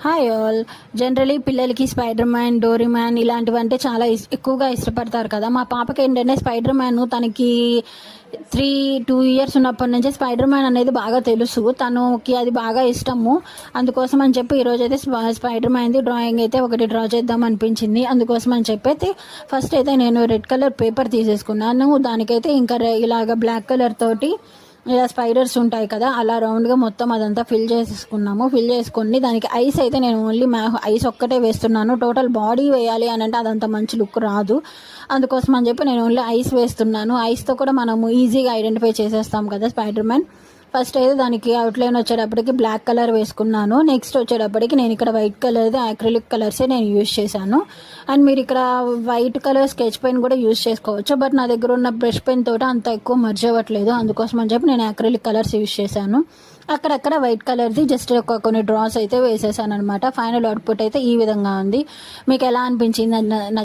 Hi all. Generally పిల్లలకి spider man, డోరీ man ఇలాంటివి అంటే చాలా ఎక్కువగా ఇష్టపడతారు కదా. మా పాపకి ఏంటంటే స్పైడర్ మ్యాన్ తనకి 2 ఇయర్స్ ఉన్నప్పటి నుంచే స్పైడర్ మ్యాన్ అనేది బాగా తెలుసు. తనకి అది బాగా ఇష్టము. అందుకోసం అని చెప్పి ఈరోజు అయితే స్పైడర్ మ్యాన్ది డ్రాయింగ్ అయితే ఒకటి డ్రా చేద్దాం అనిపించింది. అందుకోసం అని చెప్పి అయితే ఫస్ట్ అయితే నేను రెడ్ కలర్ పేపర్ తీసేసుకున్నాను. దానికైతే ఇంకా ఇలాగ బ్లాక్ కలర్ తోటి ఇలా స్పైడర్స్ ఉంటాయి కదా, అలా రౌండ్గా మొత్తం అదంతా ఫిల్ చేసుకొని దానికి ఐస్ అయితే నేను ఓన్లీ ఐస్ ఒక్కటే వేస్తున్నాను. టోటల్ బాడీ వేయాలి అని అంటే అదంత మంచి లుక్ రాదు. అందుకోసం అని చెప్పి నేను ఓన్లీ ఐస్ వేస్తున్నాను. ఐస్తో కూడా మనము ఈజీగా ఐడెంటిఫై చేసేస్తాం కదా స్పైడర్ మ్యాన్. ఫస్ట్ అయితే దానికి అవుట్లైన్ వచ్చేటప్పటికి బ్లాక్ కలర్ వేసుకున్నాను. నెక్స్ట్ వచ్చేటప్పటికి నేను ఇక్కడ వైట్ కలర్ది యాక్రిలిక్ కలర్సే నేను యూజ్ చేశాను. అండ్ మీరు ఇక్కడ వైట్ కలర్ స్కెచ్ పెన్ కూడా యూజ్ చేసుకోవచ్చు. బట్ నా దగ్గర ఉన్న బ్రష్ పెన్ తోటి అంత ఎక్కువ మర్జ్ అవ్వట్లేదు. అందుకోసం అని చెప్పి నేను యాక్రిలిక్ కలర్స్ యూజ్ చేశాను. అక్కడక్కడ వైట్ కలర్ది జస్ట్ కొన్ని డ్రాస్ అయితే వేసేసాను అనమాట. ఫైనల్ అవుట్పుట్ అయితే ఈ విధంగా ఉంది. మీకు ఎలా అనిపించింది